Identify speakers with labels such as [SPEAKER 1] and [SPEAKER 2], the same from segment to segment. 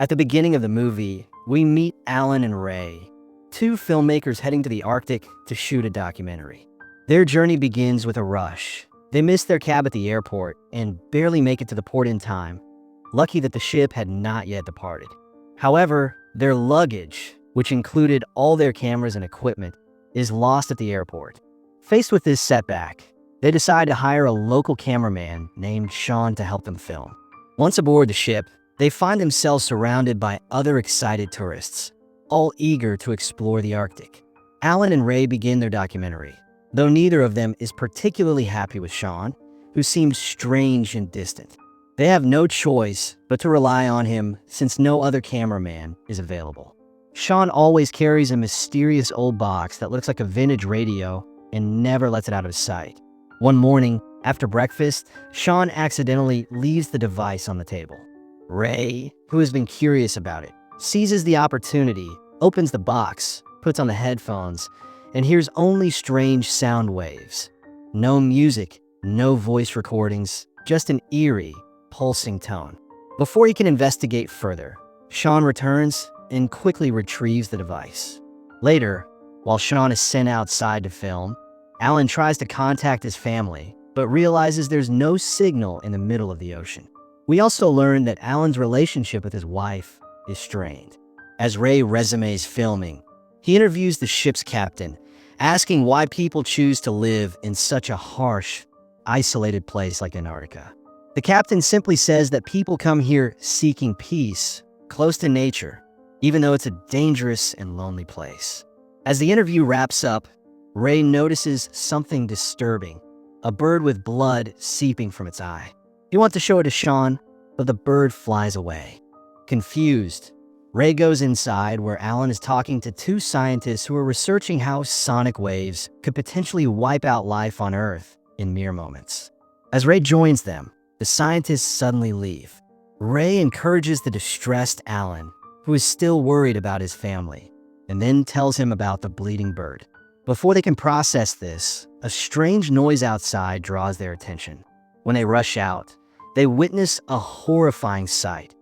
[SPEAKER 1] At the beginning of the movie, we meet Alan and Ray, two filmmakers heading to the Arctic to shoot a documentary. Their journey begins with a rush. They miss their cab at the airport and barely make it to the port in time, lucky that the ship had not yet departed. However, their luggage, which included all their cameras and equipment, is lost at the airport. Faced with this setback, they decide to hire a local cameraman named Sean to help them film. Once aboard the ship, they find themselves surrounded by other excited tourists, all eager to explore the Arctic. Alan and Ray begin their documentary, though neither of them is particularly happy with Sean, who seems strange and distant. They have no choice but to rely on him since no other cameraman is available. Sean always carries a mysterious old box that looks like a vintage radio and never lets it out of his sight. One morning, after breakfast, Sean accidentally leaves the device on the table. Ray, who has been curious about it, seizes the opportunity, opens the box, puts on the headphones, and hears only strange sound waves. No music, no voice recordings, just an eerie, pulsing tone. Before he can investigate further, Sean returns and quickly retrieves the device. Later, while Sean is sent outside to film, Alan tries to contact his family, but realizes there's no signal in the middle of the ocean. We also learn that Alan's relationship with his wife is strained. As Ray resumes filming, he interviews the ship's captain, asking why people choose to live in such a harsh, isolated place like Antarctica. The captain simply says that people come here seeking peace, close to nature, even though it's a dangerous and lonely place. As the interview wraps up, Ray notices something disturbing, a bird with blood seeping from its eye. He wants to show it to Sean, but the bird flies away. Confused, Ray goes inside where Alan is talking to two scientists who are researching how sonic waves could potentially wipe out life on Earth in mere moments. As Ray joins them, the scientists suddenly leave. Ray encourages the distressed Alan, who is still worried about his family, and then tells him about the bleeding bird. Before they can process this, a strange noise outside draws their attention. When they rush out, they witness a horrifying sight,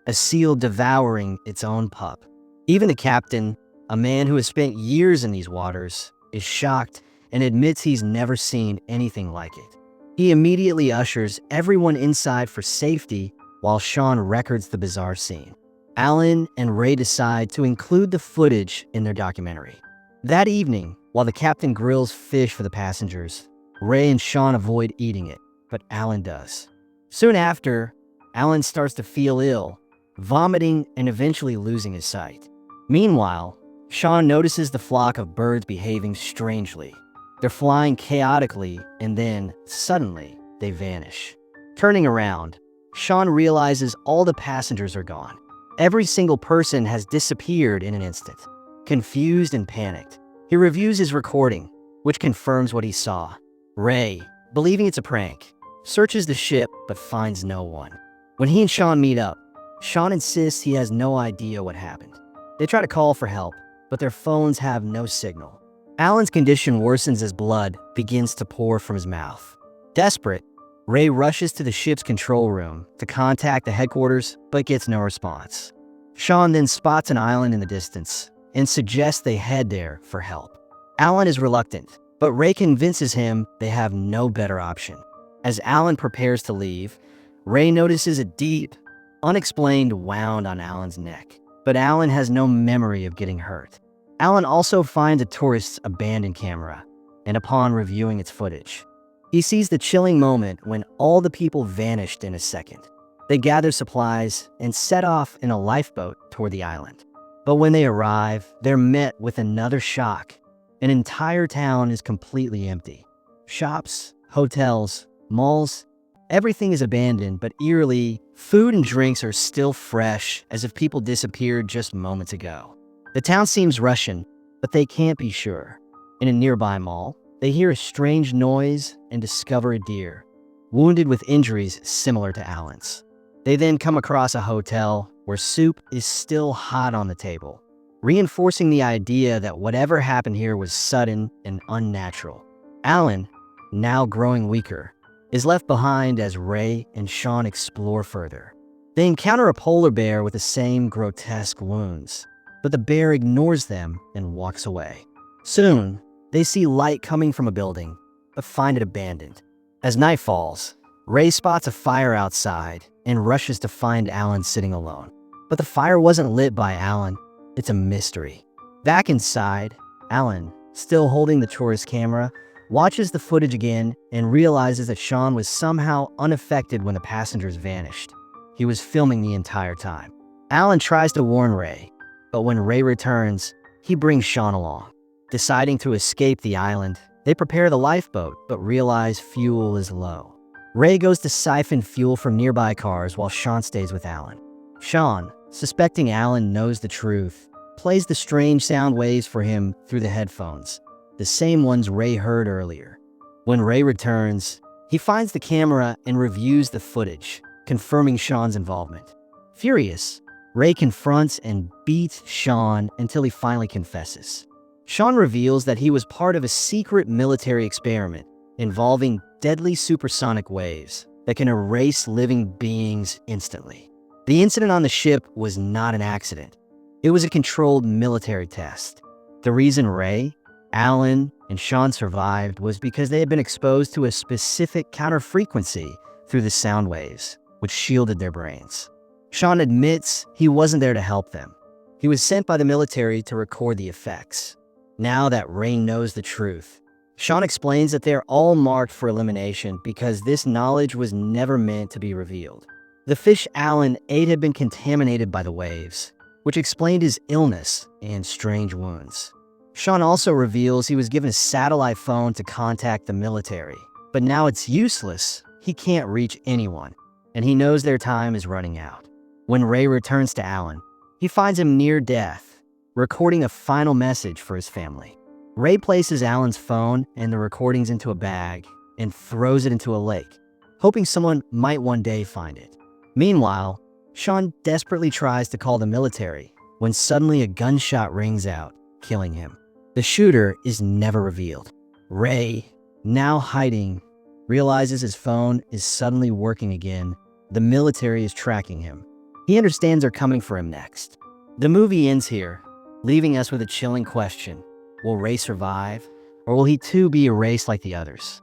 [SPEAKER 1] a seal devouring its own pup. Even the captain, a man who has spent years in these waters, is shocked and admits he's never seen anything like it. He immediately ushers everyone inside for safety while Sean records the bizarre scene. Alan and Ray decide to include the footage in their documentary. That evening, while the captain grills fish for the passengers, Ray and Sean avoid eating it, but Alan does. Soon after, Alan starts to feel ill, vomiting and eventually losing his sight. Meanwhile, Sean notices the flock of birds behaving strangely. They're flying chaotically, and then, suddenly, they vanish. Turning around, Sean realizes all the passengers are gone. Every single person has disappeared in an instant. Confused and panicked, he reviews his recording, which confirms what he saw. Ray, believing it's a prank, searches the ship but finds no one. When he and Sean meet up, Sean insists he has no idea what happened. They try to call for help, but their phones have no signal. Alan's condition worsens as blood begins to pour from his mouth. Desperate, Ray rushes to the ship's control room to contact the headquarters, but gets no response. Sean then spots an island in the distance and suggests they head there for help. Alan is reluctant, but Ray convinces him they have no better option. As Alan prepares to leave, Ray notices a deep, unexplained wound on Alan's neck, but Alan has no memory of getting hurt. Alan also finds a tourist's abandoned camera, and upon reviewing its footage, he sees the chilling moment when all the people vanished in a second. They gather supplies and set off in a lifeboat toward the island. But when they arrive, they're met with another shock. An entire town is completely empty. Shops, hotels, malls, everything is abandoned, but eerily, food and drinks are still fresh, as if people disappeared just moments ago. The town seems Russian, but they can't be sure. In a nearby mall, they hear a strange noise and discover a deer, wounded with injuries similar to Alan's. They then come across a hotel where soup is still hot on the table, reinforcing the idea that whatever happened here was sudden and unnatural. Alan, now growing weaker, is left behind as Ray and Sean explore further. They encounter a polar bear with the same grotesque wounds, but the bear ignores them and walks away. Soon, they see light coming from a building, but find it abandoned. As night falls, Ray spots a fire outside and rushes to find Alan sitting alone. But the fire wasn't lit by Alan. It's a mystery. Back inside, Alan, still holding the tourist camera, watches the footage again and realizes that Sean was somehow unaffected when the passengers vanished. He was filming the entire time. Alan tries to warn Ray, but when Ray returns, he brings Sean along. Deciding to escape the island, they prepare the lifeboat but realize fuel is low. Ray goes to siphon fuel from nearby cars while Sean stays with Alan. Sean, suspecting Alan knows the truth, plays the strange sound waves for him through the headphones, the same ones Ray heard earlier. When Ray returns, he finds the camera and reviews the footage, confirming Sean's involvement. Furious, Ray confronts and beats Sean until he finally confesses. Sean reveals that he was part of a secret military experiment involving deadly supersonic waves that can erase living beings instantly. The incident on the ship was not an accident. It was a controlled military test. The reason Ray, Alan, and Sean survived was because they had been exposed to a specific counter-frequency through the sound waves, which shielded their brains. Sean admits he wasn't there to help them. He was sent by the military to record the effects. Now that Ray knows the truth, Sean explains that they're all marked for elimination because this knowledge was never meant to be revealed. The fish Alan ate had been contaminated by the waves, which explained his illness and strange wounds. Sean also reveals he was given a satellite phone to contact the military, but now it's useless. He can't reach anyone, and he knows their time is running out. When Ray returns to Alan, he finds him near death, recording a final message for his family. Ray places Alan's phone and the recordings into a bag and throws it into a lake, hoping someone might one day find it. Meanwhile, Sean desperately tries to call the military when suddenly a gunshot rings out, killing him. The shooter is never revealed. Ray, now hiding, realizes his phone is suddenly working again. The military is tracking him. He understands they're coming for him next. The movie ends here, leaving us with a chilling question. Will Ray survive, or will he too be erased like the others?